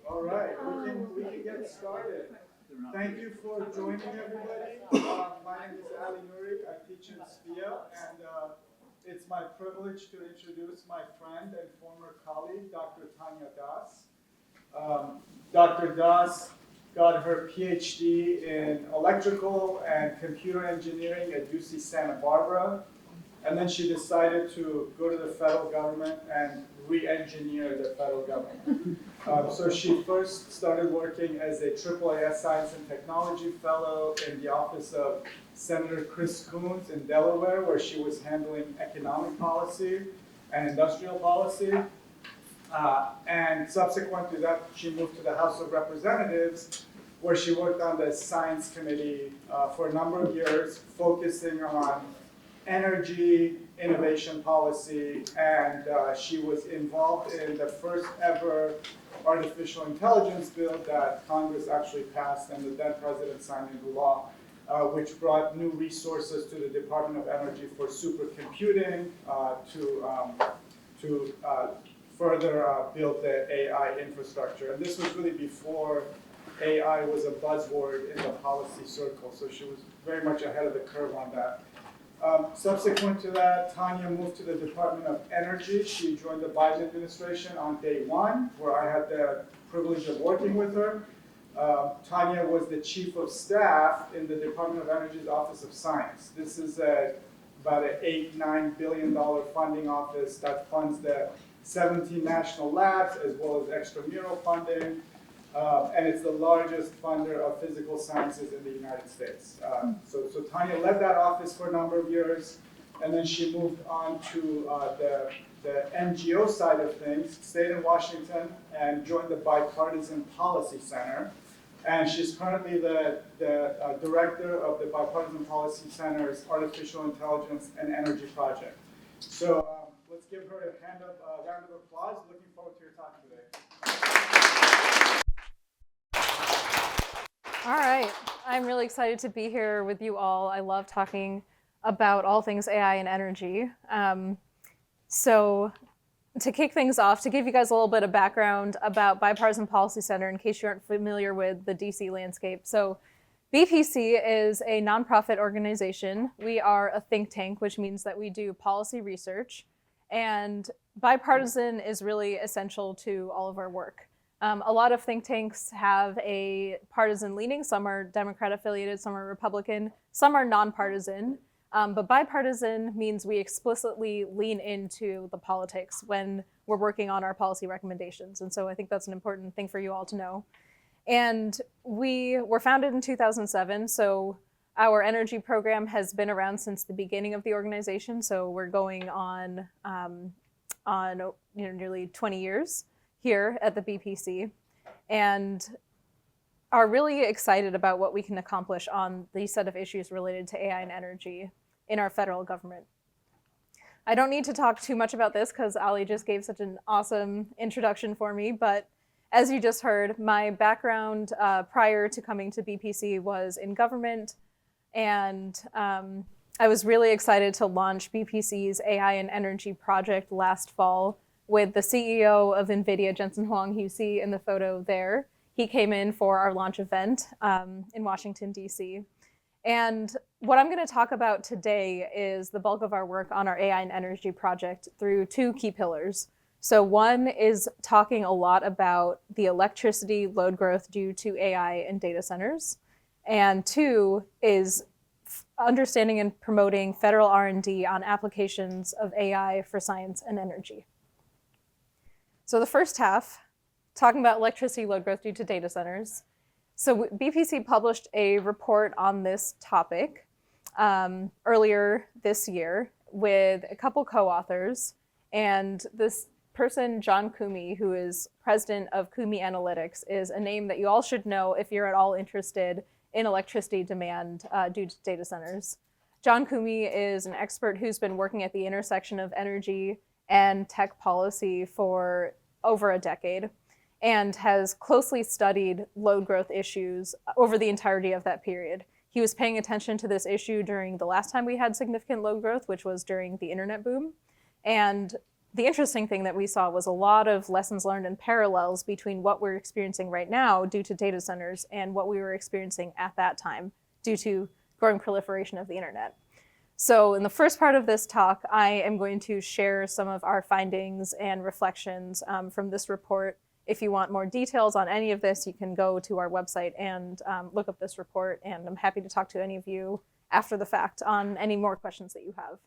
All right, we can get started. Thank you for joining everybody. My name is Ali Nuri. I teach in SPIA, and it's my privilege to introduce my friend and former colleague, Dr. Tanya Das. Dr. Das got her PhD in electrical and computer engineering at UC Santa Barbara. And then she decided to go to the federal government and re-engineer the federal government. So she first started working as a AAAS Science and Technology Fellow in the office of Senator Chris Coons in Delaware, where she was handling economic policy and industrial policy. And subsequent to that, she moved to the House of Representatives, where she worked on the Science Committee for a number of years, focusing on energy, innovation policy, and she was involved in the first ever artificial intelligence bill that Congress actually passed and the then president signed into law, which brought new resources to the Department of Energy for supercomputing to further build the AI infrastructure. And this was really before AI was a buzzword in the policy circle, so she was very much ahead of the curve on that. Subsequent to that, Tanya moved to the Department of Energy. She joined the Biden administration on day one, where I had the privilege of working with her. Tanya was the chief of staff in the Department of Energy's Office of Science. This is about an $8-9 billion funding office that funds the 17 national labs as well as extramural funding. And it's the largest funder of physical sciences in the United States. So Tanya led that office for a number of years, and then she moved on to the NGO side of things, stayed in Washington, and joined the Bipartisan Policy Center. And she's currently the director of the Bipartisan Policy Center's Artificial Intelligence and Energy Project. So let's give her a round of applause. Looking forward to your talk today. All right, I'm really excited to be here with you all. I love talking about all things AI and energy. So to kick things off, to give you guys a little bit of background about Bipartisan Policy Center, in case you aren't familiar with the DC landscape. So BPC is a nonprofit organization. We are a think tank, which means that we do policy research. And bipartisan is really essential to all of our work. A lot of think tanks have a partisan leaning. Some are Democrat affiliated, some are Republican, some are nonpartisan. But bipartisan means we explicitly lean into the politics when we're working on our policy recommendations. And so I think that's an important thing for you all to know. And we were founded in 2007. So our energy program has been around since the beginning of the organization. So we're going on nearly 20 years here at the BPC, and are really excited about what we can accomplish on these set of issues related to AI and energy in our federal government. I don't need to talk too much about this because Ali just gave such an awesome introduction for me, but as you just heard, my background prior to coming to BPC was in government, and I was really excited to launch BPC's AI and energy project last fall with the CEO of NVIDIA, Jensen Huang, who you see in the photo there. He came in for our launch event in Washington, DC. And what I'm going to talk about today is the bulk of our work on our AI and energy project through two key pillars. So one is talking a lot about the electricity load growth due to AI and data centers. And two is understanding and promoting federal R&D on applications of AI for science and energy. So the first half, talking about electricity load growth due to data centers. So BPC published a report on this topic earlier this year with a couple co-authors. And this person, John Koomey, who is president of Koomey Analytics, is a name that you all should know if you're at all interested in electricity demand due to data centers. John Koomey is an expert who's been working at the intersection of energy and tech policy for over a decade, and has closely studied load growth issues over the entirety of that period. He was paying attention to this issue during the last time we had significant load growth, which was during the internet boom. And the interesting thing that we saw was a lot of lessons learned and parallels between what we're experiencing right now due to data centers and what we were experiencing at that time due to growing proliferation of the internet. So in the first part of this talk, I am going to share some of our findings and reflections from this report. If you want more details on any of this, you can go to our website and look up this report, and I'm happy to talk to any of you after the fact on any more questions that you have.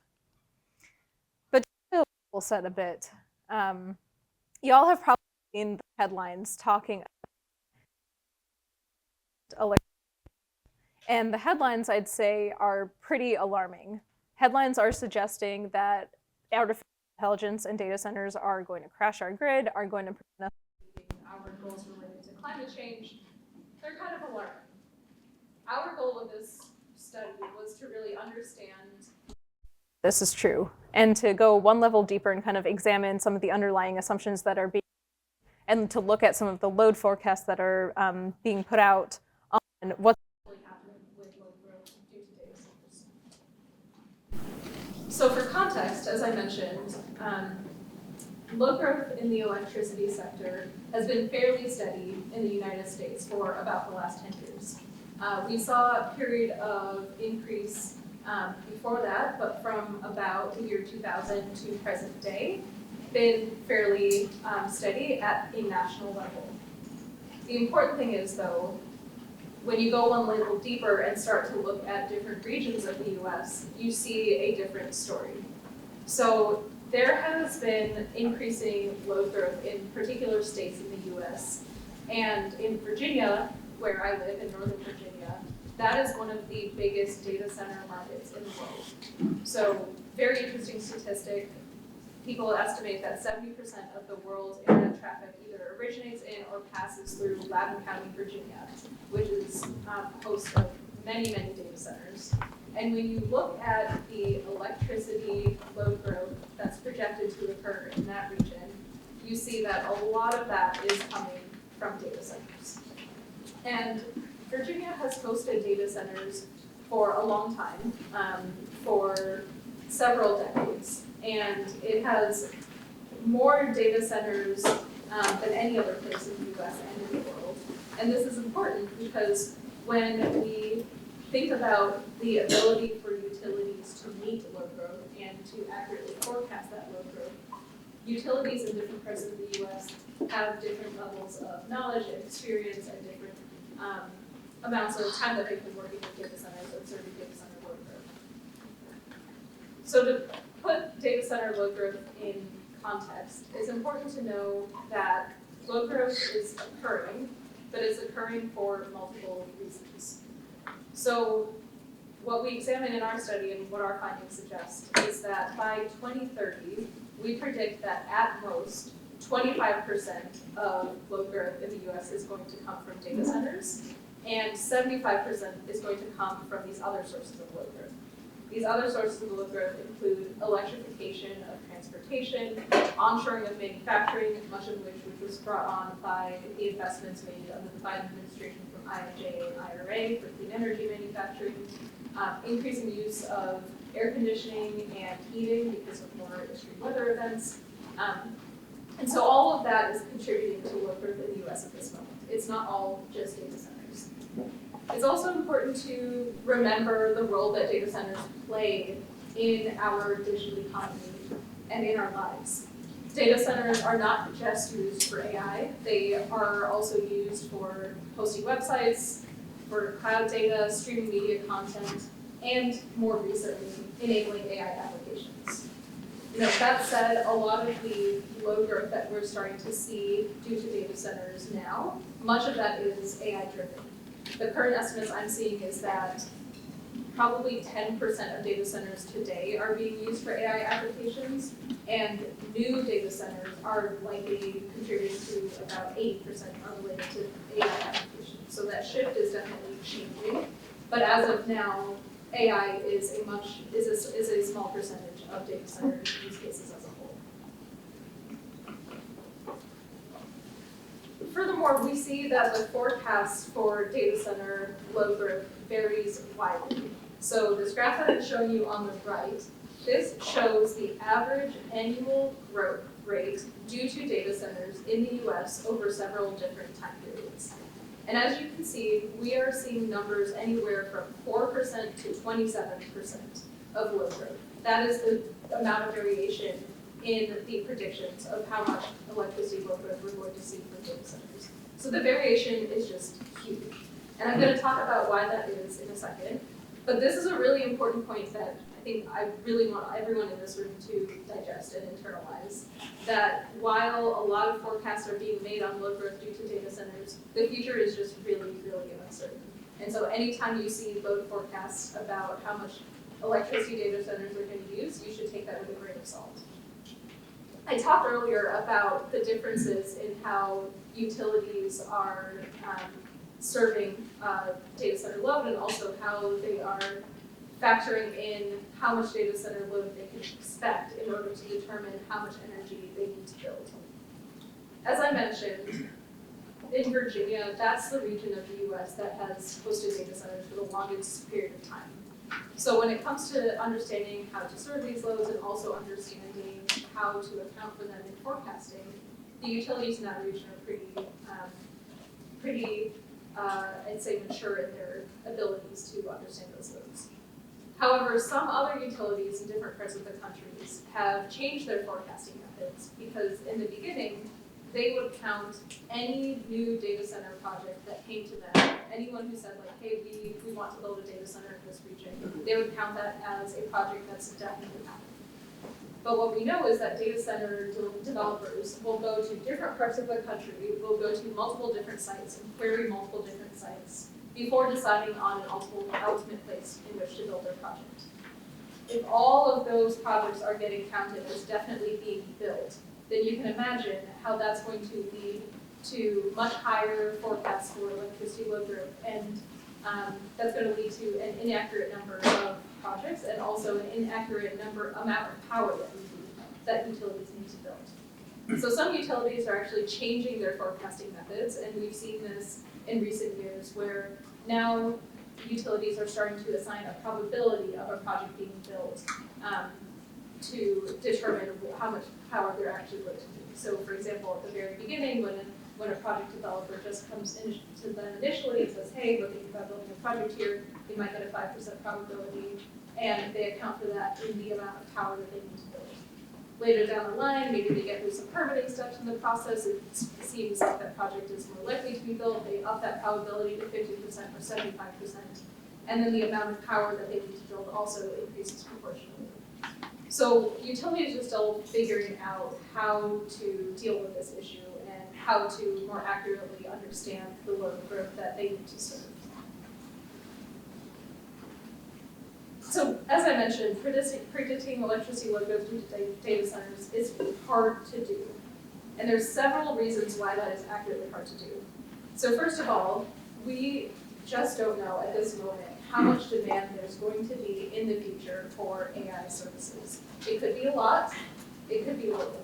But to level set a bit, y'all have probably seen the headlines talking about and the headlines, I'd say, are pretty alarming. Headlines are suggesting that artificial intelligence and data centers are going to crash our grid, are going to prevent us from meeting our goals related to climate change. They're kind of alarming. Our goal with this study was to really understand this is true and to go one level deeper and kind of examine some of the underlying assumptions that are being, and to look at some of the load forecasts that are being put out on what's So for context, as I mentioned, load growth in the electricity sector has been fairly steady in the United States for about the last 10 years. We saw a period of increase before that, but from about the year 2000 to present day, been fairly steady at a national level. The important thing is, though, when you go one level deeper and start to look at different regions of the US, you see a different story. So there has been increasing load growth in particular states in the US. And in Virginia, where I live in Northern Virginia, that is one of the biggest data center markets in the world. So very interesting statistic. People estimate that 70% of the world's internet traffic either originates in or passes through Loudoun County, Virginia, which is a host of many, many data centers. And when you look at the electricity load growth that's projected to occur in that region, you see that a lot of that is coming from data centers. And Virginia has hosted data centers for a long time, for several decades. And it has more data centers than any other place in the US and in the world. And this is important because when we think about the ability for utilities to meet load growth and to accurately forecast that load growth, utilities in different parts of the US have different levels of knowledge and experience and different amounts of time that they've been working with data centers and serving data center load growth. So to put data center load growth in context, it's important to know that load growth is occurring, but it's occurring for multiple reasons. So what we examine in our study and what our findings suggest is that by 2030, we predict that at most 25% of load growth in the US is going to come from data centers, and 75% is going to come from these other sources of load growth. These other sources of load growth include electrification of transportation, onshoring of manufacturing, much of which was brought on by the investments made under the Biden administration from IIJA and IRA for clean energy manufacturing, increasing use of air conditioning and heating because of more extreme weather events. And so all of that is contributing to load growth in the US at this moment. It's not all just data centers. It's also important to remember the role that data centers play in our digital economy and in our lives. Data centers are not just used for AI, they are also used for hosting websites, for cloud data, streaming media content, and more recently, enabling AI applications. That said, a lot of the load growth that we're starting to see due to data centers now, much of that is AI driven. The current estimates I'm seeing is that probably 10% of data centers today are being used for AI applications, and new data centers are likely contributing to about 80% are related to AI applications. So that shift is definitely changing, but as of now, AI is a small percentage of data center use cases as a whole. Furthermore, we see that the forecast for data center load growth varies widely. So this graph that I'm showing you on the right This shows the average annual growth rate due to data centers in the US over several different time periods. And as you can see, we are seeing numbers anywhere from 4% to 27% of load growth. That is the amount of variation in the predictions of how much electricity load growth we're going to see from data centers. So the variation is just huge. And I'm going to talk about why that is in a second. But this is a really important point that I think I really want everyone in this room to digest and internalize. That while a lot of forecasts are being made on load growth due to data centers, the future is just really, really uncertain. And so anytime you see load forecasts about how much electricity data centers are going to use, you should take that with a grain of salt. I talked earlier about the differences in how utilities are serving data center load, and also how they are factoring in how much data center load they can expect in order to determine how much energy they need to build. As I mentioned, in Virginia, that's the region of the US that has hosted data centers for the longest period of time. So when it comes to understanding how to serve these loads and also understanding how to account for them in forecasting, the utilities in that region are pretty I'd say mature in their abilities to understand those loads. However, some other utilities in different parts of the countries have changed their forecasting methods, because in the beginning, they would count any new data center project that came to them. Anyone who said, like, hey, we want to build a data center in this region, they would count that as a project that's definitely happening. But what we know is that data center developers will go to different parts of the country, will go to multiple different sites and query multiple different sites before deciding on an ultimate place in which to build their project. If all of those projects are getting counted as definitely being built, then you can imagine how that's going to lead to much higher forecasts for electricity load growth, and that's going to lead to an inaccurate number of projects and also an inaccurate amount of power that utilities need to build. So some utilities are actually changing their forecasting methods, and we've seen this in recent years where now utilities are starting to assign a probability of a project being built to determine how much power they're actually going to need. So for example, at the very beginning, when a project developer just comes in to them initially and says, hey, we're thinking about building a project here, they might get a 5% probability, and they account for that in the amount of power that they need to build. Later down the line, maybe they get through some permitting steps in the process, it seems like that project is more likely to be built, they up that probability to 50% or 75%, and then the amount of power that they need to build also increases proportionally. So utilities are still figuring out how to deal with this issue and how to more accurately understand the load growth that they need to serve. So as I mentioned, predicting electricity load growth due to data centers is hard to do. And there's several reasons why that is accurately hard to do. So first of all, we just don't know at this moment how much demand there's going to be in the future for AI services. It could be a lot, it could be little.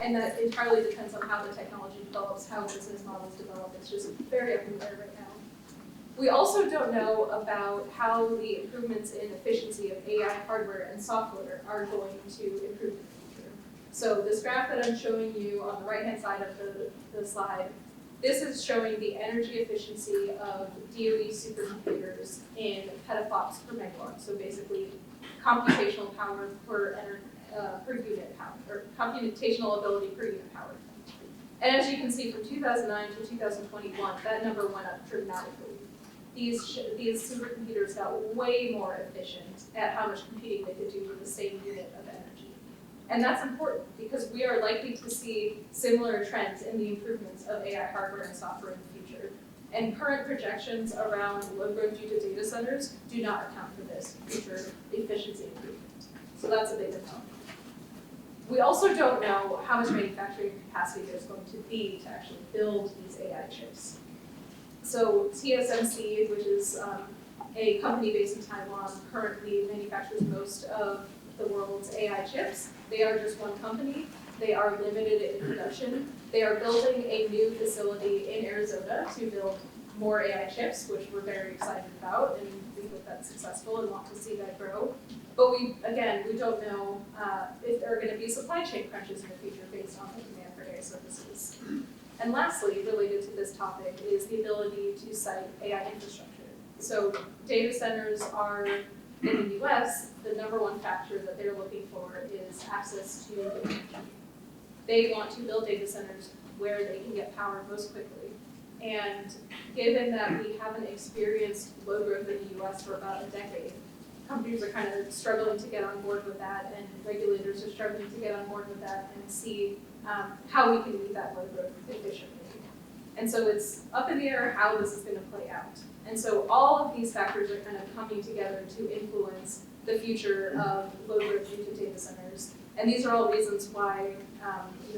And that entirely depends on how the technology develops, how business models develop. It's just very up in the air right now. We also don't know about how the improvements in efficiency of AI hardware and software are going to improve in the future. So this graph that I'm showing you on the right-hand side of the slide, this is showing the energy efficiency of DOE supercomputers in petaflops per megawatt. So basically, computational power per unit power, or computational ability per unit power. And as you can see, from 2009 to 2021, that number went up dramatically. These supercomputers got way more efficient at how much computing they could do with the same unit of energy. And that's important because we are likely to see similar trends in the improvements of AI hardware and software in the future. And current projections around load growth due to data centers do not account for this future efficiency improvement. So that's a big unknown. We also don't know how much manufacturing capacity there's going to be to actually build these AI chips. So TSMC, which is a company based in Taiwan, currently manufactures most of the world's AI chips. They are just one company. They are limited in production. They are building a new facility in Arizona to build more AI chips, which we're very excited about, and we hope that's successful and want to see that grow. But we don't know if there are going to be supply chain crunches in the future based on the demand for AI services. And lastly, related to this topic, is the ability to site AI infrastructure. So data centers are, in the US, the number one factor that they're looking for is access to energy. They want to build data centers where they can get power most quickly. And given that we haven't experienced load growth in the US for about a decade, companies are kind of struggling to get on board with that, and regulators are struggling to get on board with that and see how we can meet that load growth efficiently. And so it's up in the air how this is going to play out. And so all of these factors are kind of coming together to influence the future of load growth due to data centers. And these are all reasons why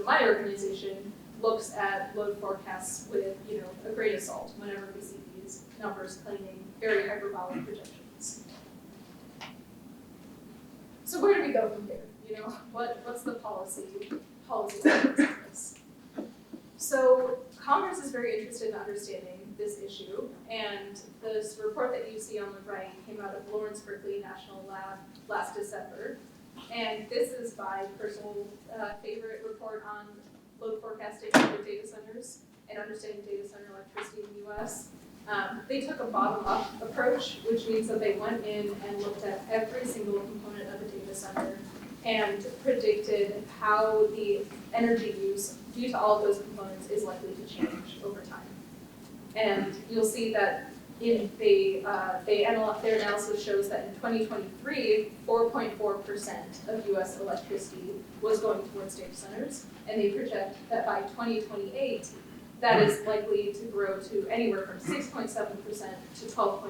my organization looks at load forecasts with a grain of salt whenever we see these numbers claiming very hyperbolic projections. So where do we go from here? What's the policy of this? So Congress is very interested in understanding this issue, and this report that you see on the right came out of Lawrence Berkeley National Lab last December. And this is my personal favorite report on load forecasting for data centers and understanding data center electricity in the US. They took a bottom-up approach, which means that they went in and looked at every single component of a data center and predicted how the energy use due to all of those components is likely to change over time. And you'll see that their analysis shows that in 2023, 4.4% of US electricity was going towards data centers, and they project that by 2028, that is likely to grow to anywhere from 6.7% to 12.0%.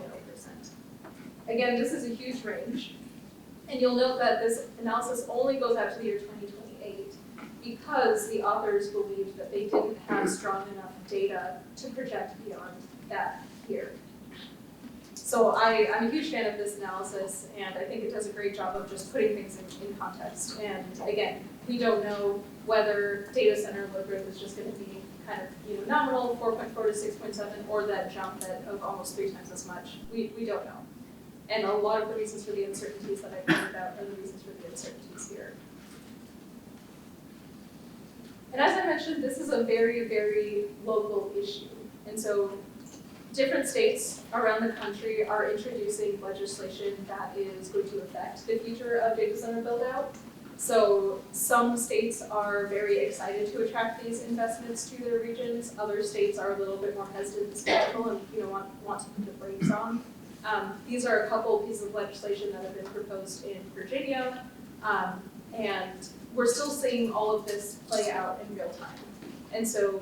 Again, this is a huge range, and you'll note that this analysis only goes out to the year 2028 because the authors believed that they didn't have strong enough data to project beyond that year. So I'm a huge fan of this analysis, and I think it does a great job of just putting things in context. And again, we don't know whether data center load growth is just going to be kind of nominal, 4.4 to 6.7, or that jump of almost 3 times as much. We don't know. And a lot of the reasons for the uncertainties that I pointed out are the reasons for the uncertainties here. And as I mentioned, this is a very, very local issue. And so different states around the country are introducing legislation that is going to affect the future of data center build-out. So some states are very excited to attract these investments to their regions. Other states are a little bit more hesitant and skeptical and want to put the brakes on. These are a couple pieces of legislation that have been proposed in Virginia, and we're still seeing all of this play out in real time. And so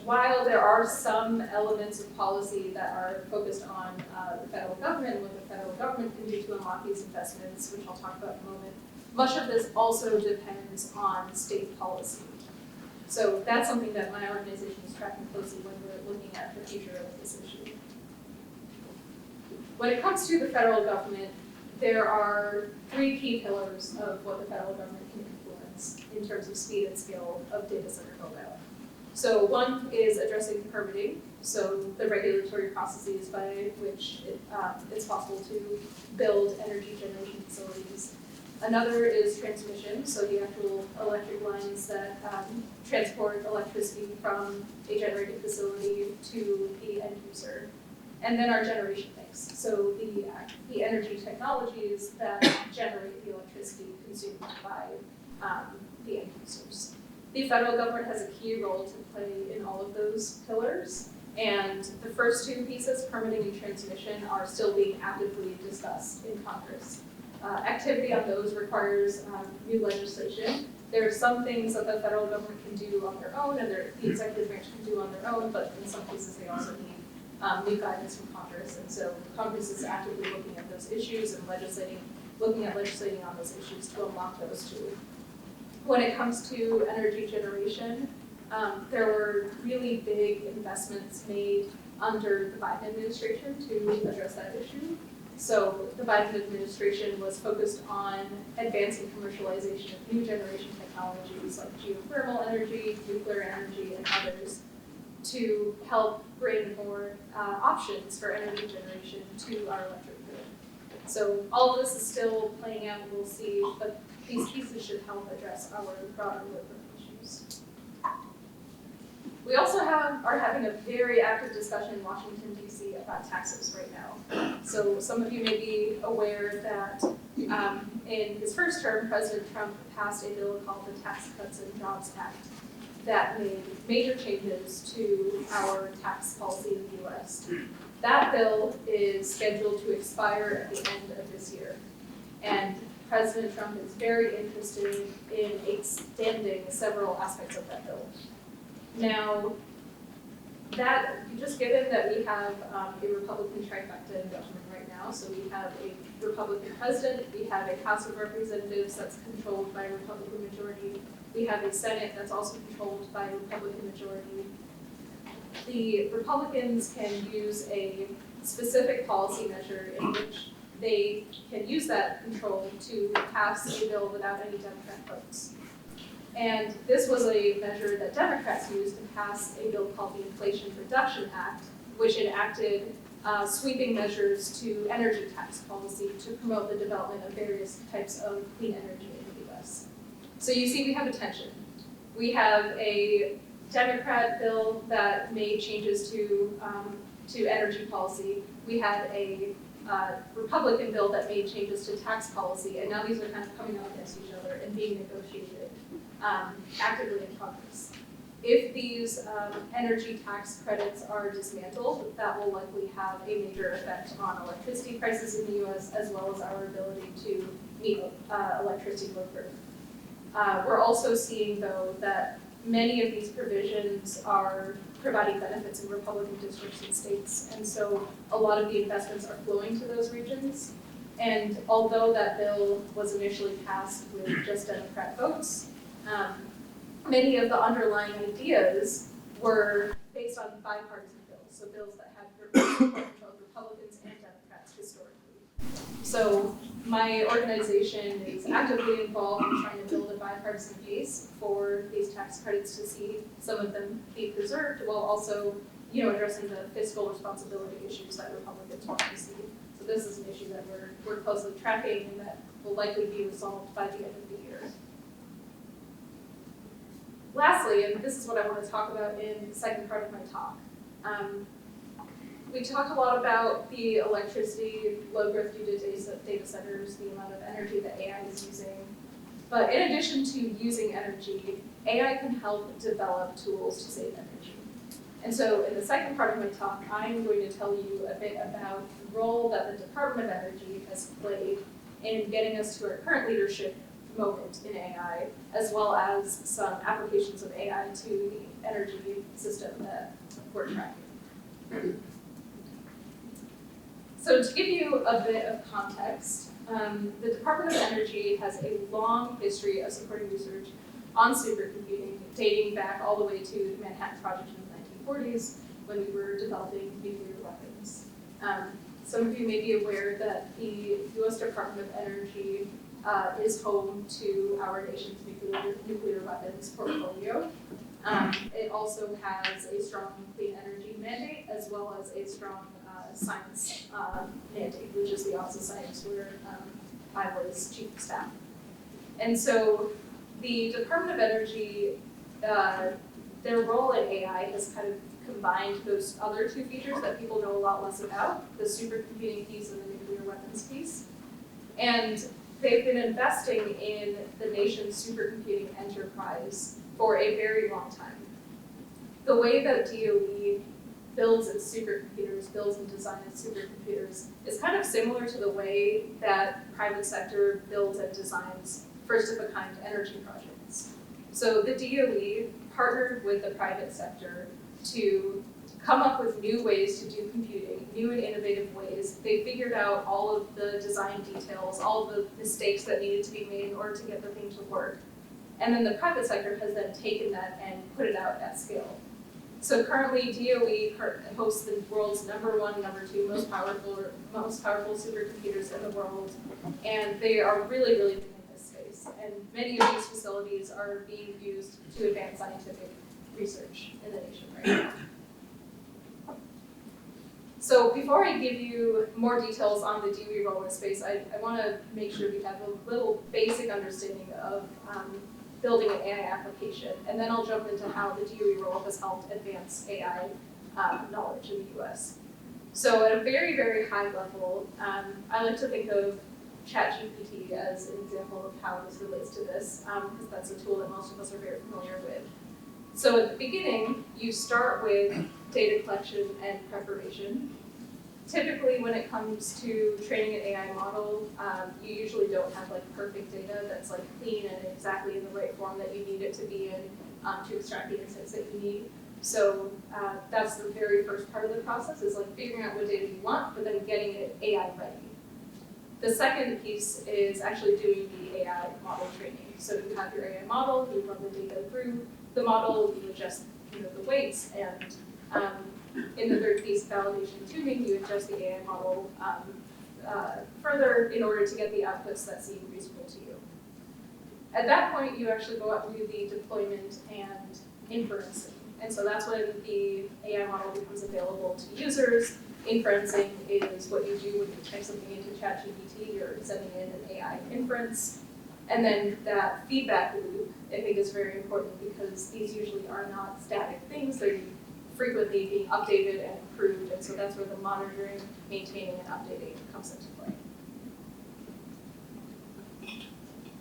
while there are some elements of policy that are focused on the federal government, what the federal government can do to unlock these investments, which I'll talk about in a moment, much of this also depends on state policy. So that's something that my organization is tracking closely when we're looking at the future of this issue. When it comes to the federal government, there are 3 key pillars of what the federal government can influence in terms of speed and scale of data center build-out. So one is addressing permitting, so the regulatory processes by which it's possible to build energy generation facilities. Another is transmission, so the actual electric lines that transport electricity from a generating facility to the end user. And then our generation mix, so the energy technologies that generate the electricity consumed by the end users. The federal government has a key role to play in all of those pillars, and the first 2 pieces, permitting and transmission, are still being actively discussed in Congress. Activity on those requires new legislation. There are some things that the federal government can do on their own, and the executive branch can do on their own, but in some cases they also need new guidance from Congress. And so Congress is actively looking at those issues and looking at legislating on those issues to unlock those 2. When it comes to energy generation, there were really big investments made under the Biden administration to address that issue. So the Biden administration was focused on advancing commercialization of new generation technologies like geothermal energy, nuclear energy, and others to help bring more options for energy generation to our electric grid. So all of this is still playing out, we'll see, but these pieces should help address our broader labor issues. We also are having a very active discussion in Washington, D.C. about taxes right now. So some of you may be aware that in his first term, President Trump passed a bill called the Tax Cuts and Jobs Act that made major changes to our tax policy in the U.S. That bill is scheduled to expire at the end of this year. And President Trump is very interested in extending several aspects of that bill. Now, just given that we have a Republican trifecta in government right now, so we have a Republican president, we have a House of Representatives that's controlled by a Republican majority, we have a Senate that's also controlled by a Republican majority. The Republicans can use a specific policy measure in which they can use that control to pass a bill without any Democrat votes. And this was a measure that Democrats used to pass a bill called the Inflation Reduction Act, which enacted sweeping measures to energy tax policy to promote the development of various types of clean energy in the U.S. So you see we have a tension. We have a Democrat bill that made changes to energy policy. We had a Republican bill that made changes to tax policy, and now these are kind of coming up against each other and being negotiated actively in Congress. If these energy tax credits are dismantled, that will likely have a major effect on electricity prices in the U.S. as well as our ability to meet electricity load growth. We're also seeing, though, that many of these provisions are providing benefits in Republican districts and states, and so a lot of the investments are flowing to those regions. And although that bill was initially passed with just Democrat votes, many of the underlying ideas were based on bipartisan bills, so bills that had support from both Republicans and Democrats historically. So my organization is actively involved in trying to build a bipartisan case for these tax credits to see some of them be preserved while also, addressing the fiscal responsibility issues that Republicans want to see. So this is an issue that we're closely tracking and that will likely be resolved by the end of the year. Lastly, and this is what I want to talk about in the second part of my talk, we talked a lot about the electricity load growth due to data centers, the amount of energy that AI is using. But in addition to using energy, AI can help develop tools to save energy. And so in the second part of my talk, I'm going to tell you a bit about the role that the Department of Energy has played in getting us to our current leadership moment in AI, as well as some applications of AI to the energy system that we're tracking. So to give you a bit of context, the Department of Energy has a long history of supporting research on supercomputing, dating back all the way to the Manhattan Project in the 1940s when we were developing nuclear weapons. Some of you may be aware that the U.S. Department of Energy is home to our nation's nuclear weapons portfolio. It also has a strong clean energy mandate as well as a strong science mandate, which is the Office of Science where I was chief of staff. And so the Department of Energy, their role in AI has kind of combined those other two features that people know a lot less about, the supercomputing piece and the nuclear weapons piece. And they've been investing in the nation's supercomputing enterprise for a very long time. The way that DOE builds its supercomputers, builds and designs its supercomputers, is kind of similar to the way that private sector builds and designs first-of-a-kind energy projects. So the DOE partnered with the private sector to come up with new ways to do computing, new and innovative ways. They figured out all of the design details, all of the mistakes that needed to be made in order to get the thing to work. And then the private sector has then taken that and put it out at scale. So currently, DOE hosts the world's number one, number two most powerful supercomputers in the world, and they are really, really big in this space. And many of these facilities are being used to advance scientific research in the nation right now. So before I give you more details on the DOE role in space, I want to make sure we have a little basic understanding of building an AI application, and then I'll jump into how the DOE role has helped advance AI knowledge in the US. So at a very, very high level, I like to think of ChatGPT as an example of how this relates to this, because that's a tool that most of us are very familiar with. So at the beginning, you start with data collection and preparation. Typically, when it comes to training an AI model, you usually don't have like perfect data that's like clean and exactly in the right form that you need it to be in to extract the insights that you need. So that's the very first part of the process, is like figuring out what data you want, but then getting it AI ready. The second piece is actually doing the AI model training. So you have your AI model, you run the data through the model, you adjust the weights, and in the third piece, validation and tuning, you adjust the AI model further in order to get the outputs that seem reasonable to you. At that point, you actually go out and do the deployment and inferencing. And so that's when the AI model becomes available to users. Inferencing is what you do when you type something into ChatGPT, you're sending in an AI inference. And then that feedback loop, I think, is very important because these usually are not static things. They're frequently being updated and improved. And so that's where the monitoring, maintaining, and updating comes into play.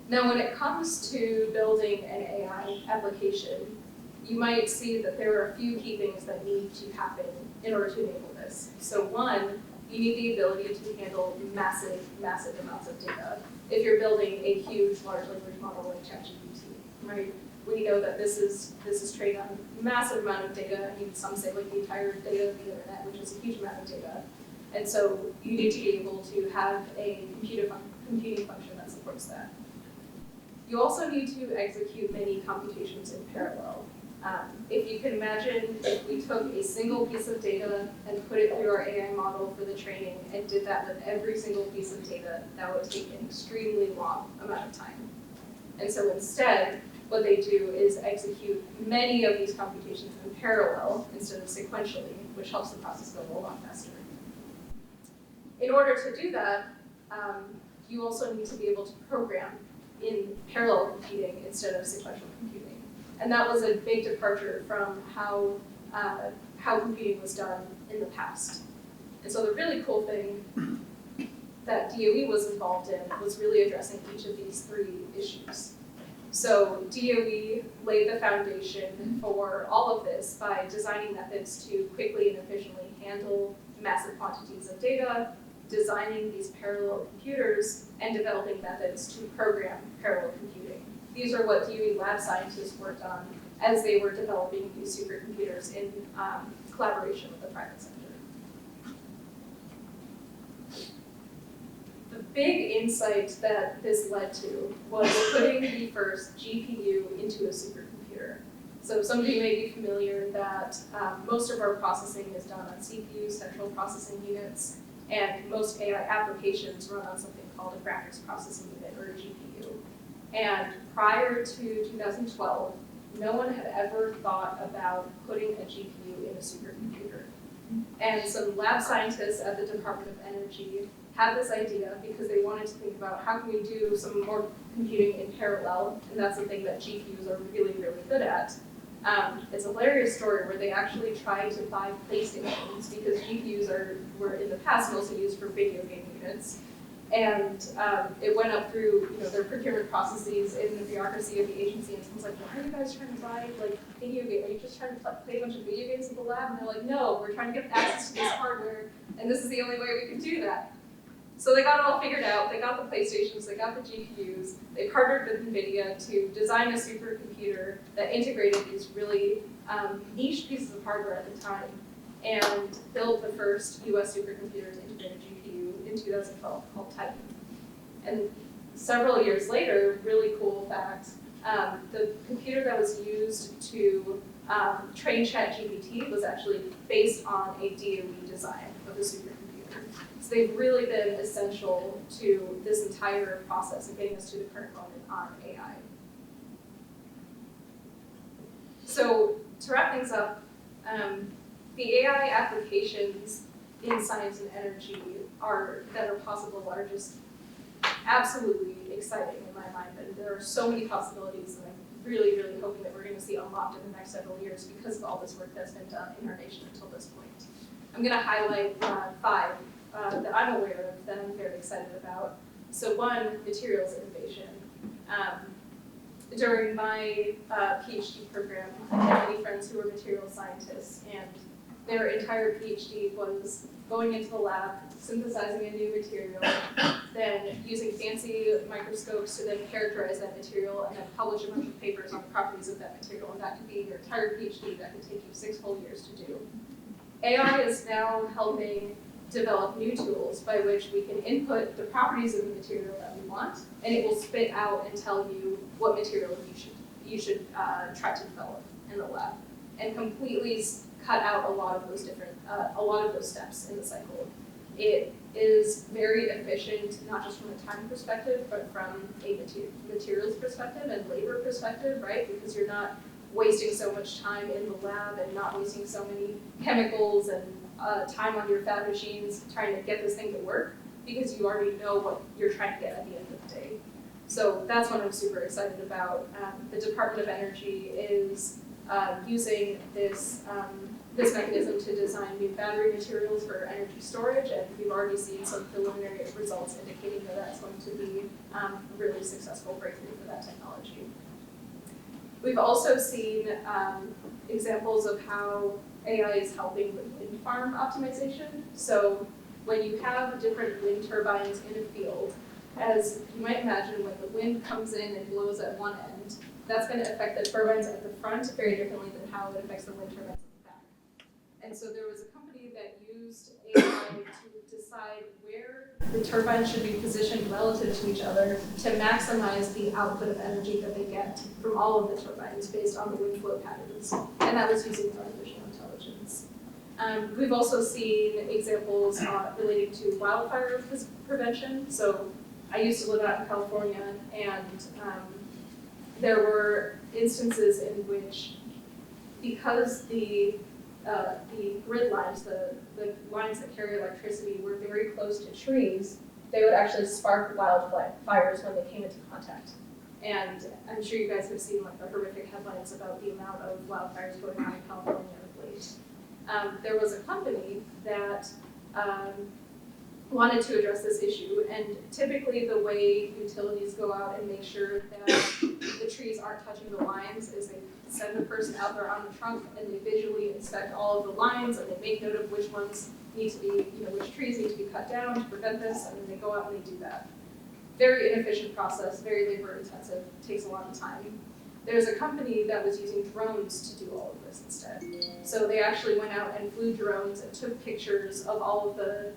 Now, when it comes to building an AI application, you might see that there are a few key things that need to happen in order to enable this. So one, you need the ability to handle massive, massive amounts of data. If you're building a huge large language model like ChatGPT, right? We know that this is trained on a massive amount of data. I mean, some say like the entire data of the internet, which is a huge amount of data. And so you need to be able to have a computing function that supports that. You also need to execute many computations in parallel. If you can imagine, if we took a single piece of data and put it through our AI model for the training and did that with every single piece of data, that would take an extremely long amount of time. And so instead, what they do is execute many of these computations in parallel instead of sequentially, which helps the process go a lot faster. In order to do that, you also need to be able to program in parallel computing instead of sequential computing. And that was a big departure from how computing was done in the past. And so the really cool thing that DOE was involved in was really addressing each of these three issues. So DOE laid the foundation for all of this by designing methods to quickly and efficiently handle massive quantities of data, designing these parallel computers, and developing methods to program parallel computing. These are what DOE lab scientists worked on as they were developing these supercomputers in collaboration with the private sector. The big insight that this led to was putting the first GPU into a supercomputer. So some of you may be familiar that most of our processing is done on CPUs, central processing units, and most AI applications run on something called a graphics processing unit, or a GPU. And prior to 2012, no one had ever thought about putting a GPU in a supercomputer. And some lab scientists at the Department of Energy had this idea because they wanted to think about how can we do some more computing in parallel, and that's the thing that GPUs are really, really good at. It's a hilarious story where they actually tried to buy PlayStations because GPUs were in the past mostly used for video game units. And it went up through their procurement processes in the bureaucracy of the agency, and someone's like, why are you guys trying to buy like video games? Are you just trying to play a bunch of video games in the lab? And they're like, no, we're trying to get access to this hardware, and this is the only way we can do that. So they got it all figured out. They got the PlayStations, they got the GPUs, they partnered with NVIDIA to design a supercomputer that integrated these really niche pieces of hardware at the time, and built the first US supercomputer to integrate a GPU in 2012 called Tanya. And several years later, really cool fact, the computer that was used to train ChatGPT was actually based on a DOE design of the supercomputer. So they've really been essential to this entire process of getting us to the current moment on AI. So to wrap things up, the AI applications in science and energy that are possible are just absolutely exciting in my mind. And there are so many possibilities that I'm really, really hoping that we're going to see unlocked in the next several years because of all this work that's been done in our nation until this point. I'm going to highlight 5 that I'm aware of that I'm very excited about. So one, materials innovation. During my PhD program, I had many friends who were material scientists, and their entire PhD was going into the lab, synthesizing a new material, then using fancy microscopes to then characterize that material and then publish a bunch of papers on the properties of that material. And that could be your entire PhD. That could take you 6 whole years to do. AI is now helping develop new tools by which we can input the properties of the material that we want, and it will spit out and tell you what material you should try to develop in the lab, and completely cut out a lot of those steps in the cycle. It is very efficient, not just from a time perspective, but from a materials perspective and labor perspective, right? Because you're not wasting so much time in the lab and not wasting so many chemicals and time on your fab machines trying to get this thing to work, because you already know what you're trying to get at the end of the day. So that's what I'm super excited about. The Department of Energy is using this mechanism to design new battery materials for energy storage, and we've already seen some preliminary results indicating that that's going to be a really successful breakthrough for that technology. We've also seen examples of how AI is helping with wind farm optimization. So when you have different wind turbines in a field, as you might imagine, when the wind comes in and blows at one end, that's going to affect the turbines at the front very differently than how it affects the wind turbines at the back. And so there was a company that used AI to decide where the turbines should be positioned relative to each other to maximize the output of energy that they get from all of the turbines based on the wind flow patterns. And that was using artificial intelligence. We've also seen examples relating to wildfire prevention. So I used to live out in California, and there were instances in which, because the grid lines, the lines that carry electricity, were very close to trees, they would actually spark wildfires when they came into contact. And I'm sure you guys have seen like the horrific headlines about the amount of wildfires going on in California of late. There was a company that wanted to address this issue, and typically the way utilities go out and make sure that the trees aren't touching the lines is they send a person out there on the trunk and they visually inspect all of the lines, and they make note of which ones need to be, which trees need to be cut down to prevent this, and then they go out and they do that. Very inefficient process, very labor intensive, takes a lot of time. There's a company that was using drones to do all of this instead. So they actually went out and flew drones and took pictures of all of the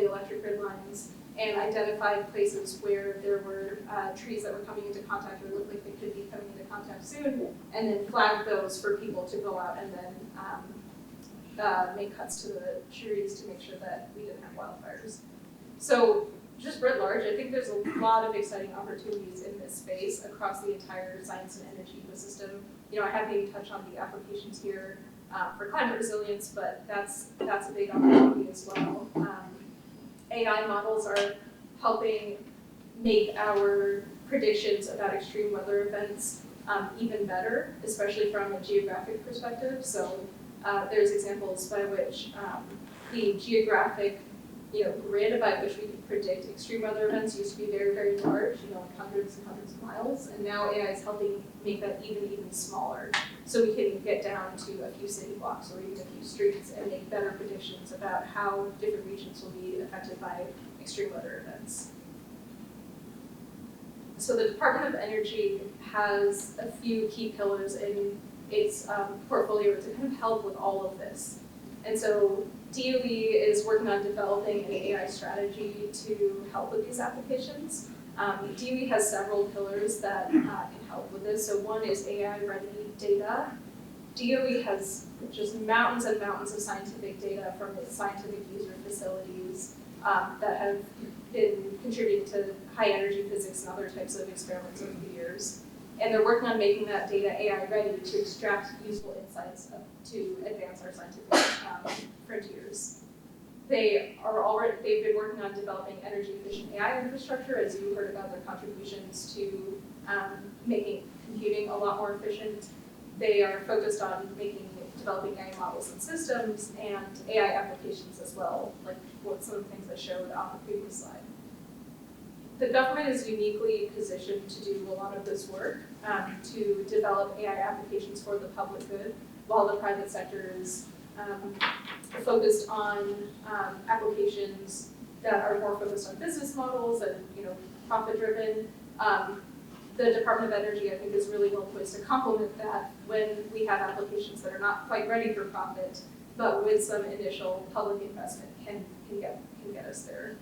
electric grid lines and identified places where there were trees that were coming into contact or looked like they could be coming into contact soon, and then flagged those for people to go out and then make cuts to the trees to make sure that we didn't have wildfires. So just writ large, I think there's a lot of exciting opportunities in this space across the entire science and energy ecosystem. I haven't even touched on the applications here for climate resilience, but that's a big opportunity as well. AI models are helping make our predictions about extreme weather events even better, especially from a geographic perspective. So there's examples by which the geographic grid by which we can predict extreme weather events used to be very, very large, like hundreds and hundreds of miles, and now AI is helping make that even smaller. So we can get down to a few city blocks or even a few streets and make better predictions about how different regions will be affected by extreme weather events. So the Department of Energy has a few key pillars in its portfolio to kind of help with all of this. And so DOE is working on developing an AI strategy to help with these applications. DOE has several pillars that can help with this. So one is AI-ready data. DOE has just mountains and mountains of scientific data from its scientific user facilities that have been contributing to high energy physics and other types of experiments over the years. And they're working on making that data AI-ready to extract useful insights to advance our scientific frontiers. they've been working on developing energy efficient AI infrastructure, as you heard about their contributions to making computing a lot more efficient. They are focused on developing AI models and systems and AI applications as well, like some of the things I showed on the previous slide. The government is uniquely positioned to do a lot of this work to develop AI applications for the public good, while the private sector is focused on applications that are more focused on business models and profit-driven. The Department of Energy, I think, is really well poised to complement that when we have applications that are not quite ready for profit, but with some initial public investment can get us there.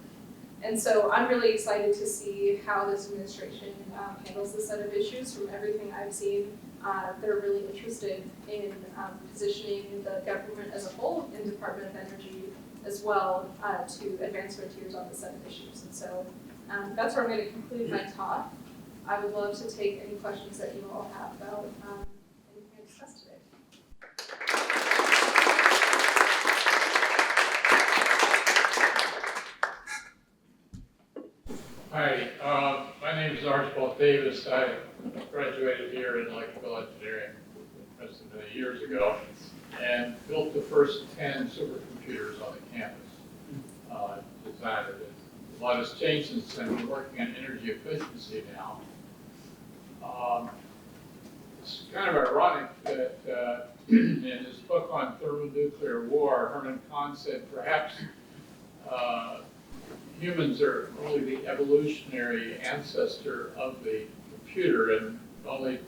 And so I'm really excited to see how this administration handles this set of issues. From everything I've seen, they're really interested in positioning the government as a whole and Department of Energy as well to advance frontiers on this set of issues. And so that's where I'm going to conclude my talk. I would love to take any questions that you all have about anything I discussed today. Hi, my name is Archibald Davis. I graduated here in electrical engineering in Princeton many years ago and built the first 10 supercomputers on the campus. Designed it. A lot has changed since then. We're working on energy efficiency now. It's kind of ironic that in his book on thermonuclear war, Herman Kahn said perhaps humans are only the evolutionary ancestor of the computer and only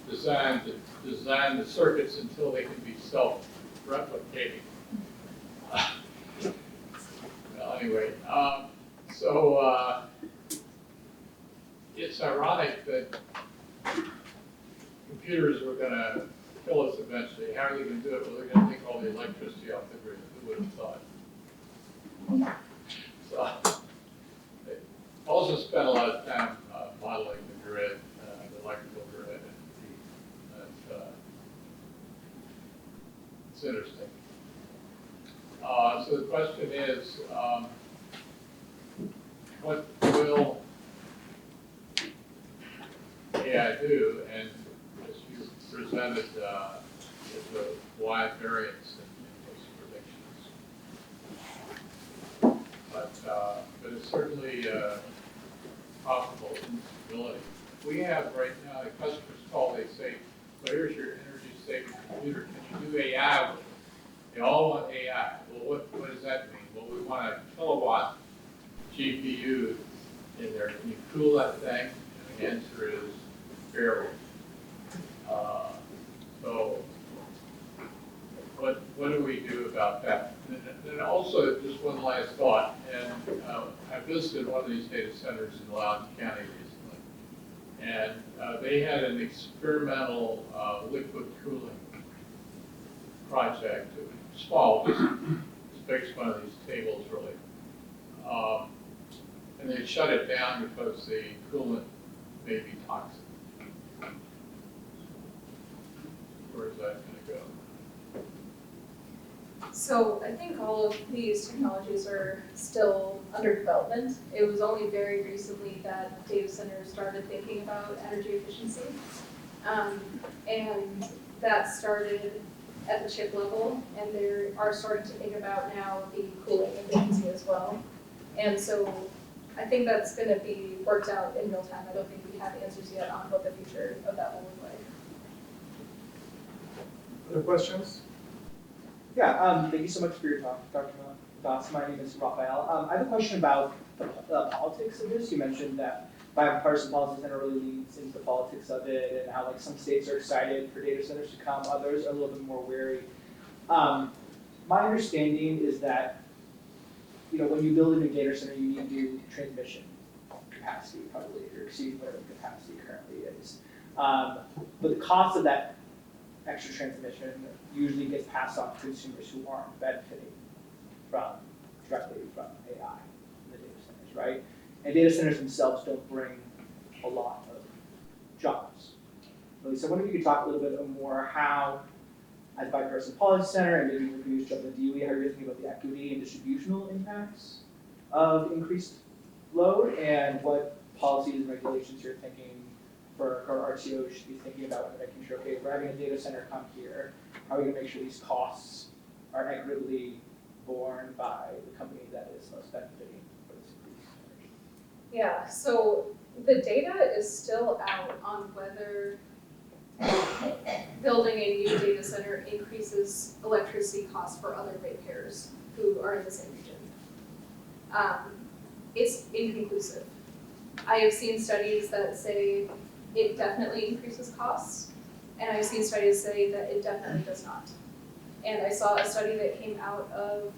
designed to design the circuits until they can be self-replicating. Well, anyway, it's ironic that computers were going to kill us eventually. How are they going to do it? Well, they're going to take all the electricity off the grid. Who would have thought? So, they also spent a lot of time modeling the grid, the electrical grid, and it's interesting. So the question is, what will AI do? And as you presented, it's a wide variance in those predictions. But it's certainly possible instability. We have right now, the customers call, they say, well, here's your energy saving computer. Can you do AI with it? They all want AI. Well, what does that mean? Well, we want a kilowatt GPU in there. Can you cool that thing? And the answer is barely. So what do we do about that? And also, just one last thought, and I visited one of these data centers in Loudoun County recently, and they had an experimental liquid cooling project. It was small, just as big as one of these tables, really. And they shut it down because the coolant may be toxic. Where is that going to go? So I think all of these technologies are still under development. It was only very recently that data centers started thinking about energy efficiency. And that started at the chip level, and they are starting to think about now the cooling efficiency as well. And so I think that's going to be worked out in real time. I don't think we have answers yet on what the future of that will look like. Other questions? Yeah, thank you so much for your talk, Dr. Das. My name is Raphael. I have a question about the politics of this. You mentioned that bipartisan policy center really leads into the politics of it, and how like some states are excited for data centers to come, others are a little bit more wary. My understanding is that when you build a new data center, you need new transmission capacity, probably if you're exceeding whatever the capacity currently is. But the cost of that extra transmission usually gets passed on to consumers who aren't benefiting directly from AI in the data centers, right? And data centers themselves don't bring a lot of jobs. So I wonder if you could talk a little bit more how as Bipartisan Policy Center and maybe your previous job at the DOE, how you're thinking about the equity and distributional impacts of increased load, and what policies and regulations you're thinking for our RTO should be thinking about when making sure, okay, if we're having a data center come here, how are we gonna make sure these costs are equitably borne by the company that is most benefiting for this increased energy? Yeah, so the data is still out on whether building a new data center increases electricity costs for other ratepayers who are in the same region. It's inconclusive. I have seen studies that say it definitely increases costs, and I've seen studies say that it definitely does not. And I saw a study that came out of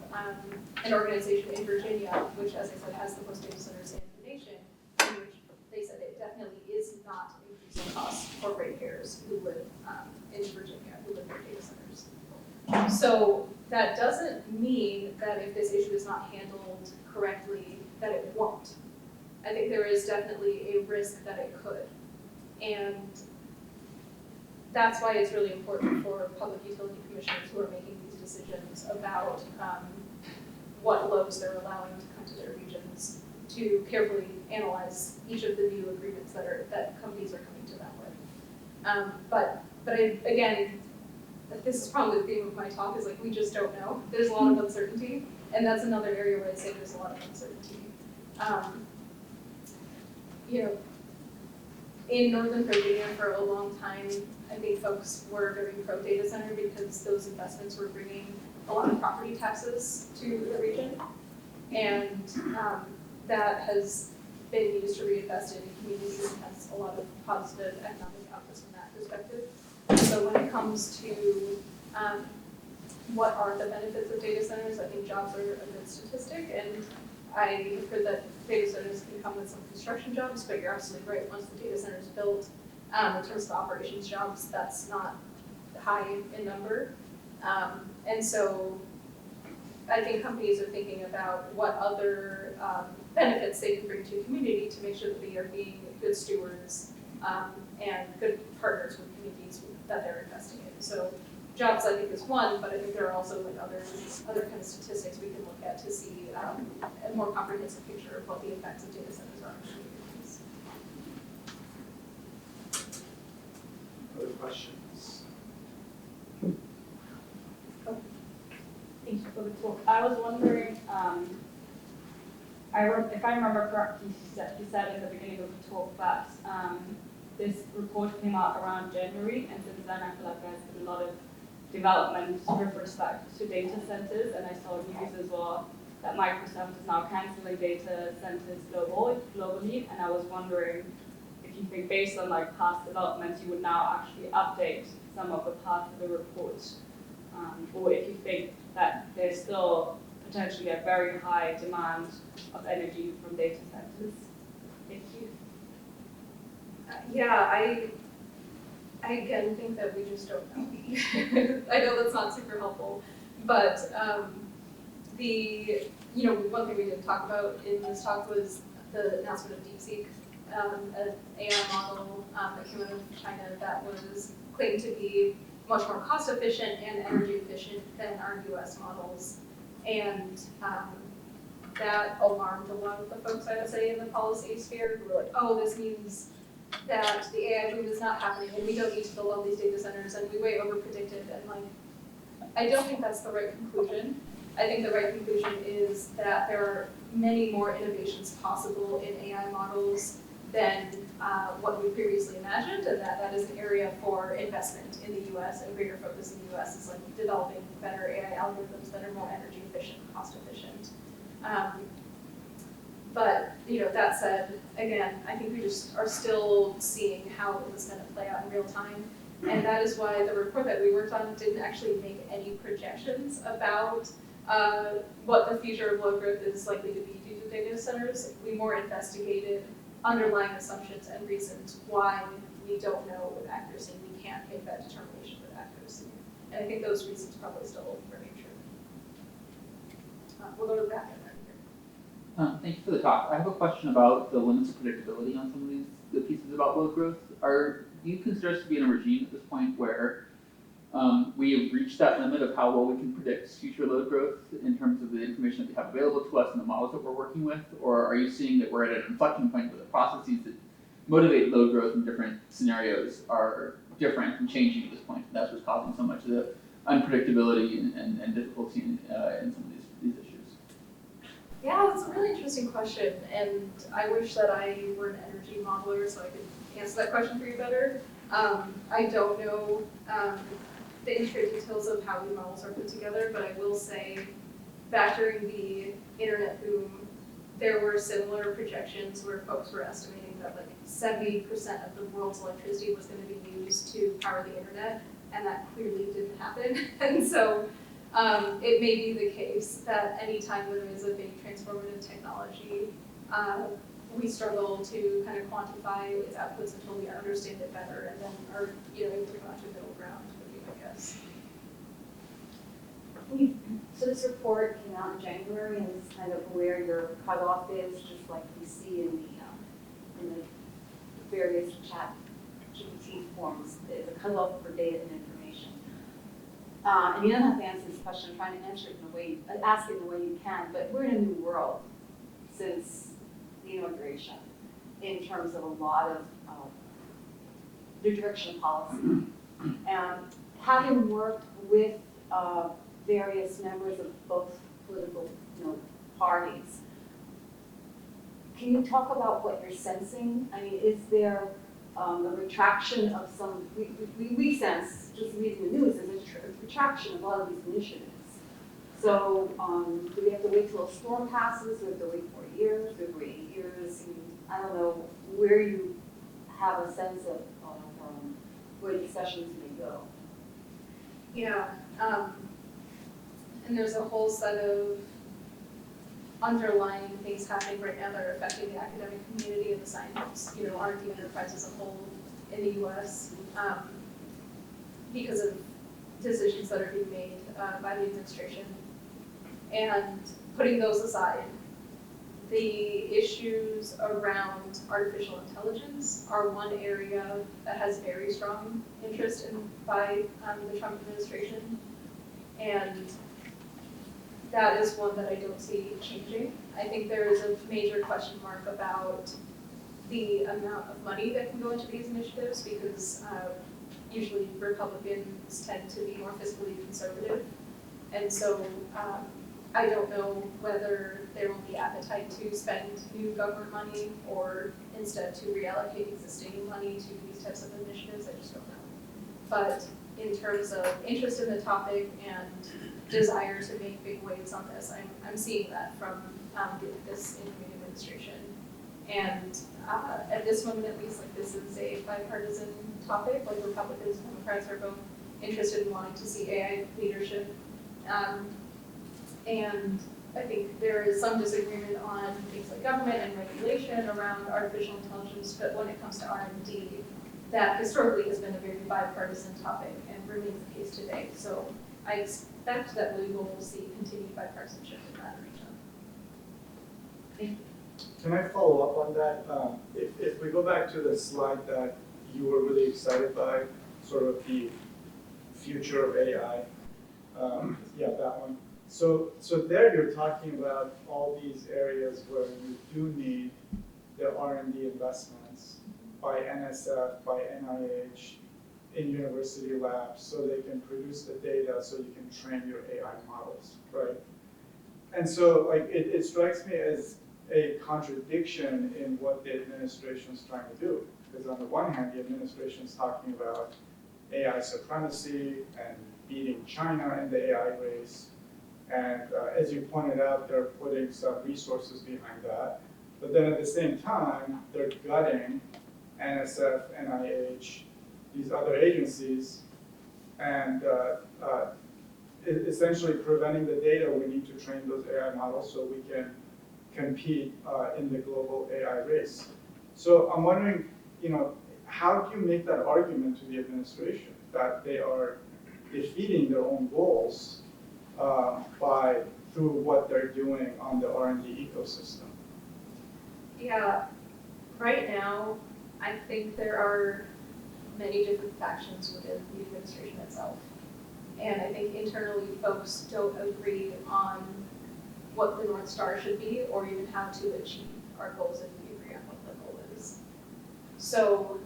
an organization in Virginia, which, as I said, has the most data centers in the nation, in which they said it definitely is not increasing costs for ratepayers who live in Virginia, who live near data centers. So that doesn't mean that if this issue is not handled correctly, that it won't. I think there is definitely a risk that it could. And that's why it's really important for public utility commissioners who are making these decisions about what loads they're allowing to come to their regions to carefully analyze each of the new agreements that companies are coming to them with. But again, this is probably the theme of my talk, is like, we just don't know. There's a lot of uncertainty, and that's another area where I'd say there's a lot of uncertainty. In Northern Virginia for a long time, I think folks were very pro data center because those investments were bringing a lot of property taxes to the region. And that has been used to reinvest in communities and has a lot of positive economic outputs from that perspective. So when it comes to what are the benefits of data centers, I think jobs are a good statistic, and I have heard that data centers can come with some construction jobs, but you're absolutely right, once the data center is built, in terms of operations jobs, that's not high in number. And so I think companies are thinking about what other benefits they can bring to a community to make sure that they are being good stewards and good partners with communities that they're investing in. So jobs, I think, is one, but I think there are also like other kind of statistics we can look at to see a more comprehensive picture of what the effects of data centers are on communities. Other questions? Thank you for the talk. I was wondering, if I remember correctly, you said in the beginning of the talk that this report came out around January, and since then I feel like there's been a lot of development with respect to data centers, and I saw news as well that Microsoft is now canceling data centers globally, and I was wondering if you think, based on like past developments, you would now actually update some of the parts of the report, or if you think that there's still potentially a very high demand of energy from data centers. Thank you. Yeah, I again think that we just don't know. I know that's not super helpful, but one thing we didn't talk about in this talk was the announcement of DeepSeek, an AI model that came out of China that was claimed to be much more cost efficient and energy efficient than our US models. And that alarmed a lot of the folks, I would say, in the policy sphere, who were like, oh, this means that the AI boom is not happening and we don't need to build all these data centers and we way over predicted. And like, I don't think that's the right conclusion. I think the right conclusion is that there are many more innovations possible in AI models than what we previously imagined, and that is an area for investment in the US, and greater focus in the US is like developing better AI algorithms that are more energy efficient, cost efficient. But that said, again, I think we just are still seeing how it was going to play out in real time. And that is why the report that we worked on didn't actually make any projections about what the future of load growth is likely to be due to data centers. We more investigated underlying assumptions and reasons why we don't know with accuracy. We can't make that determination with accuracy. And I think those reasons probably still remain true. We'll go to the back end. Thank you for the talk. I have a question about the limits of predictability on some of the pieces about load growth. Do you consider us to be in a regime at this point where We have reached that limit of how well we can predict future load growth in terms of the information that we have available to us and the models that we're working with? Or are you seeing that we're at an inflection point where the processes that motivate load growth in different scenarios are different and changing at this point? That's what's causing so much of the unpredictability and difficulty in some of these issues. Yeah, that's a really interesting question, and I wish that I were an energy modeler so I could answer that question for you better. I don't know the intricate details of how the models are put together, but I will say back during the internet boom, there were similar projections where folks were estimating that like 70% of the world's electricity was going to be used to power the internet, and that clearly didn't happen. And so it may be the case that anytime when there is a big transformative technology, we struggle to kind of quantify its outputs until we understand it better, and then are able to come out to a middle ground, would be my guess. So this report came out in January, and it's kind of where your cutoff is, just like we see in the various chat GPT forms. There's a cutoff for data and information. And you don't have to answer this question. I'm trying to answer it in a way, ask it in the way you can. But we're in a new world since the inauguration in terms of a lot of the direction of policy. And having worked with various members of both political parties, can you talk about what you're sensing? I mean, is there a retraction of some, we sense, just reading the news, there's a retraction of a lot of these initiatives. So do we have to wait till a storm passes? Do we have to wait 4 years? Do we have to wait 8 years? I mean, I don't know where you have a sense of where discussions may go. Yeah, and there's a whole set of underlying things happening right now that are affecting the academic community and the science, R&D enterprise as a whole in the U.S. Because of decisions that are being made by the administration. And putting those aside, the issues around artificial intelligence are one area that has very strong interest by the Trump administration. And that is one that I don't see changing. I think there is a major question mark about the amount of money that can go into these initiatives because usually Republicans tend to be more fiscally conservative. And so I don't know whether there will be appetite to spend new government money or instead to reallocate existing money to these types of initiatives. I just don't know. But in terms of interest in the topic and desire to make big waves on this, I'm seeing that from this incoming administration. And at this moment, at least, like this is a bipartisan topic. Like Republicans and Democrats are both interested in wanting to see AI leadership. And I think there is some disagreement on things like government and regulation around artificial intelligence, but when it comes to R&D, that historically has been a very bipartisan topic and remains the case today. So I expect that we will see continued bipartisanship in that region. Thank you. Can I follow up on that? If we go back to the slide that you were really excited by, sort of the future of AI, yeah, that one. So there you're talking about all these areas where you do need the R&D investments by NSF, by NIH, in university labs, so they can produce the data so you can train your AI models, right? And so like it strikes me as a contradiction in what the administration is trying to do. Because on the one hand, the administration is talking about AI supremacy and beating China in the AI race. And as you pointed out, they're putting some resources behind that. But then at the same time, they're gutting NSF, NIH, these other agencies, and essentially preventing the data we need to train those AI models so we can compete in the global AI race. So I'm wondering, how do you make that argument to the administration that they are defeating their own goals through what they're doing on the R&D ecosystem? Yeah, right now, I think there are many different factions within the administration itself. And I think internally folks don't agree on what the North Star should be or even how to achieve our goals if we agree on what the goal is. So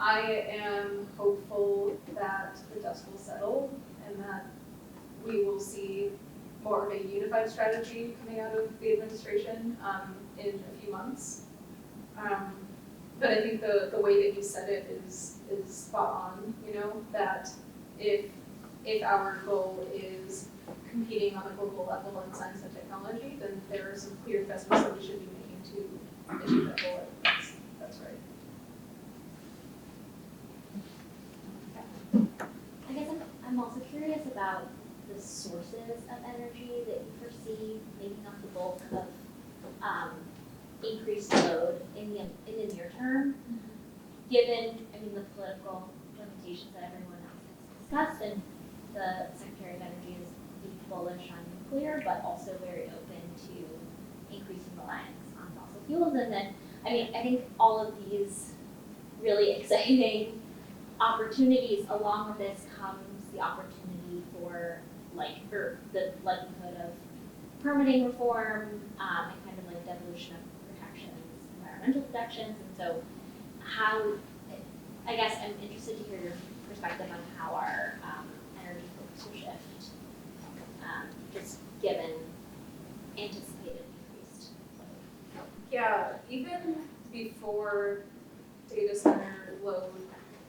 I am hopeful that the dust will settle and that we will see more of a unified strategy coming out of the administration in a few months. But I think the way that you said it is spot on, you know, that if our goal is competing on a global level in science and technology, then there are some clear investments that we should be making to achieve that goal. That's right. I guess I'm also curious about the sources of energy that you foresee making up the bulk of increased load in the near term, given, I mean, the political limitations that everyone else has discussed, and the Secretary of Energy is bullish on nuclear, but also very open to increasing reliance on fossil fuels. And then, I mean, I think all of these really exciting opportunities, along with this comes the opportunity for or the likelihood of permitting reform, and kind of like devolution of protections, environmental protections. And so I guess I'm interested to hear your perspective on how our energy focus will shift, just given anticipated increased load. Yeah, even before data center load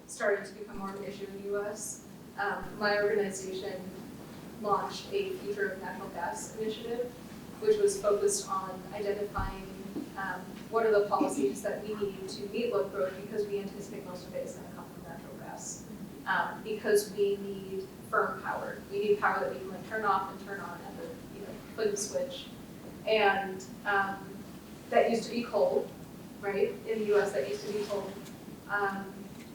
started to become more of an issue in the US, my organization launched a Future of Natural Gas initiative, which was focused on identifying what are the policies that we need to meet load growth, because we anticipate most of it is going to come from natural gas. Because we need firm power. We need power that we can like turn off and turn on at the flip the switch. And that used to be coal, right? In the US, that used to be coal.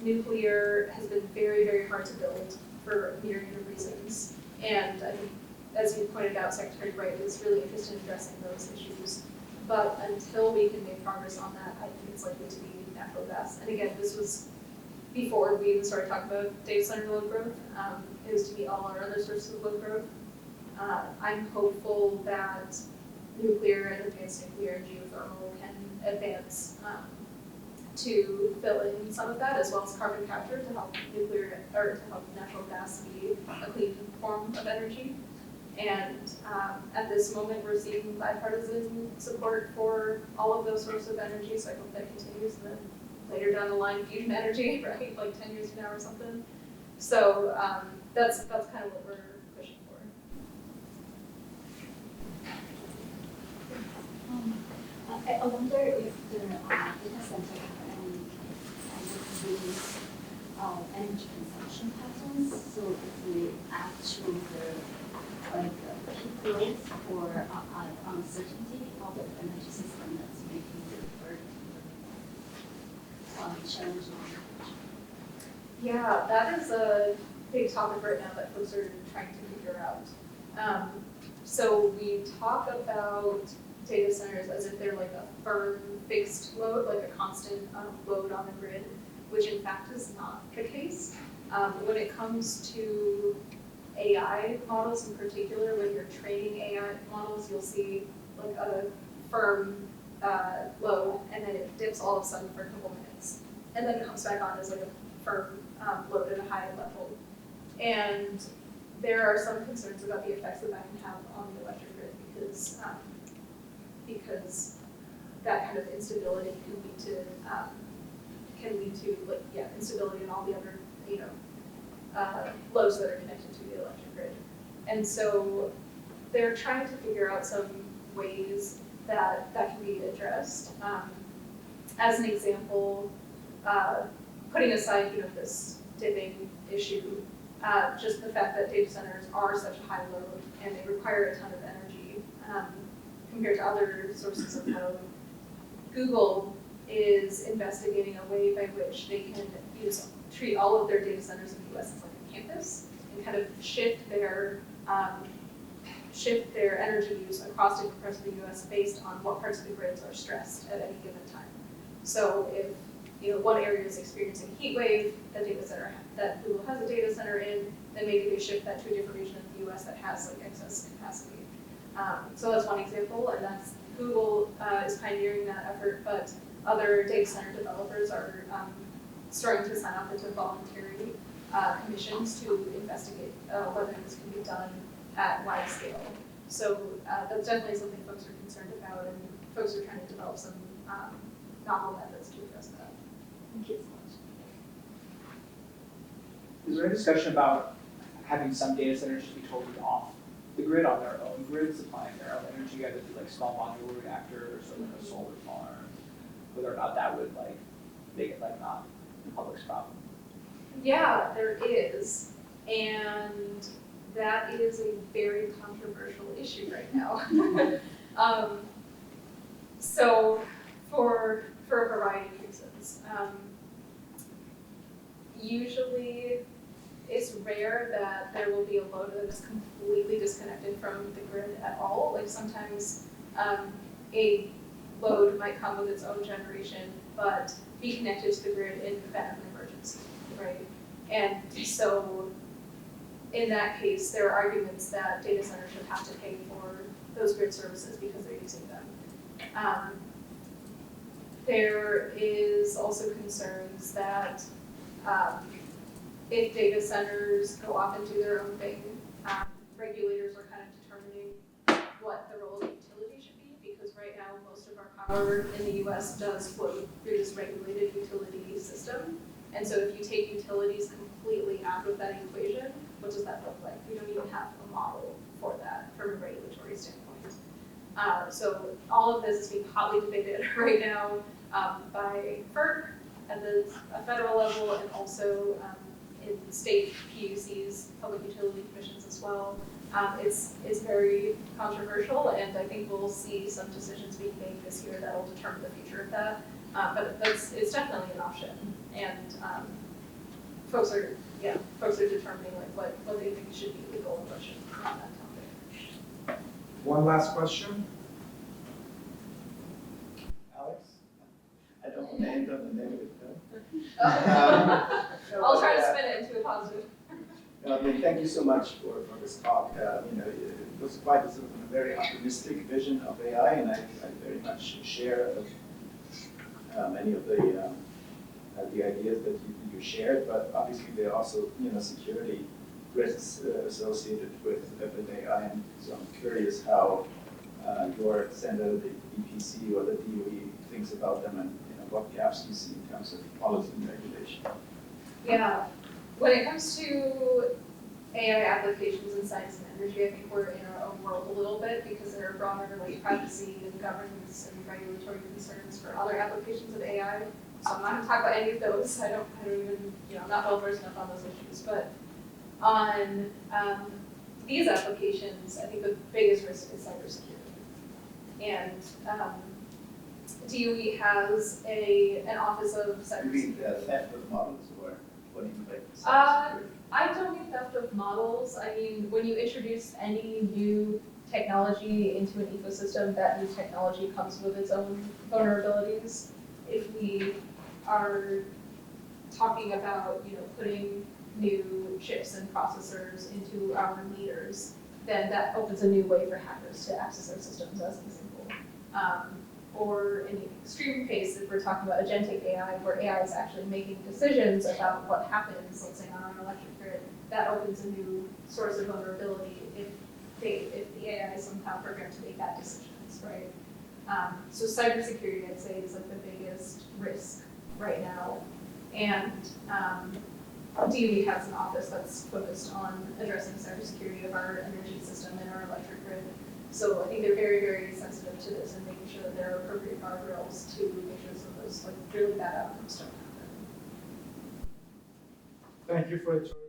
Nuclear has been very, very hard to build for a myriad of reasons. And I think, as you pointed out, Secretary Wright is really interested in addressing those issues. But until we can make progress on that, I think it's likely to be natural gas. And again, this was before we even started talking about data center load growth. It was to meet all our other sources of load growth. I'm hopeful that nuclear and advanced nuclear and geothermal can advance to fill in some of that, as well as carbon capture to help natural gas be a clean form of energy. And at this moment, we're seeing bipartisan support for all of those sources of energy, so I hope that continues. And then later down the line, fusion energy, right, like 10 years from now or something. So that's kind of what we're pushing for. I wonder if the data center have any energy consumption patterns. So if we add to the peak load or uncertainty of the energy system that's making the burden challenging. Yeah, that is a big topic right now that folks are trying to figure out. So we talk about data centers as if they're like a firm, fixed load, like a constant load on the grid, which in fact is not the case. When it comes to AI models in particular, when you're training AI models, you'll see like a firm load, and then it dips all of a sudden for a couple minutes, and then it comes back on as like a firm load at a high level. And there are some concerns about the effects that can have on the electric grid, because that kind of instability can lead to instability in all the other loads that are connected to the electric grid. And so they're trying to figure out some ways that can be addressed. As an example, putting aside this dipping issue, just the fact that data centers are such a high load and they require a ton of energy compared to other sources of load, Google is investigating a way by which they can treat all of their data centers in the US as like a campus and kind of shift their energy use across different parts of the US based on what parts of the grids are stressed at any given time. So if one area is experiencing a heat wave, that Google has a data center in, then maybe they shift that to a different region of the US that has like excess capacity. So that's one example, and that's Google is pioneering that effort, but other data center developers are starting to sign up into voluntary commissions to investigate whether this can be done at wide scale. So that's definitely something folks are concerned about, and folks are trying to develop some novel methods to address that. Thank you so much. Is there any discussion about having some data centers just be totally off the grid on their own grid, supplying their own energy, either through like small modular reactors or like a solar farm, whether or not that would like make it like not the public's problem? Yeah, there is, and that is a very controversial issue right now. So for a variety of reasons. Usually it's rare that there will be a load that is completely disconnected from the grid at all. Like sometimes a load might come with its own generation, but be connected to the grid in the event of an emergency, right? And so in that case, there are arguments that data centers should have to pay for those grid services because they're using them. There is also concerns that if data centers go off and do their own thing, regulators are kind of determining what the role of utility should be, because right now most of our power in the US does flow through this regulated utility system. And so if you take utilities completely out of that equation, what does that look like? We don't even have a model for that from a regulatory standpoint. So all of this is being hotly debated right now by FERC at the federal level, and also in state PUCs, public utility commissions as well. It's very controversial, and I think we'll see some decisions being made this year that will determine the future of that. But it's definitely an option, and folks are determining like what they think should be legal and what shouldn't on that topic. One last question. Alex? I don't want to end on a negative note. I'll try to spin it into a positive. Thank you so much for this talk. It was quite a sort of a very optimistic vision of AI, and I very much share many of the ideas that you shared. But obviously, there are also security risks associated with AI, and so I'm curious how your center, the BPC or the DOE, thinks about them, and what gaps you see in terms of policy and regulation. Yeah, when it comes to AI applications in science and energy, I think we're in our own world a little bit, because there are broader like privacy and governance and regulatory concerns for other applications of AI. So I'm not going to talk about any of those. I don't even, I'm not well versed enough on those issues. But on these applications, I think the biggest risk is cybersecurity. And DOE has an office of cybersecurity. You mean theft of models, or what do you mean by cybersecurity? I don't mean theft of models. I mean, when you introduce any new technology into an ecosystem, that new technology comes with its own vulnerabilities. If we are talking about, putting new chips and processors into our meters, then that opens a new way for hackers to access our systems, as an example. Or in the extreme case, if we're talking about agentic AI, where AI is actually making decisions about what happens, let's say on our electric grid, that opens a new source of vulnerability if the AI is somehow programmed to make that decisions, right? So cybersecurity, I'd say, is like the biggest risk right now. And DOE has an office that's focused on addressing cybersecurity of our energy system and our electric grid. So I think they're very, very sensitive to this and making sure that there are appropriate guardrails to make sure some of those really bad outcomes don't happen. Thank you for joining.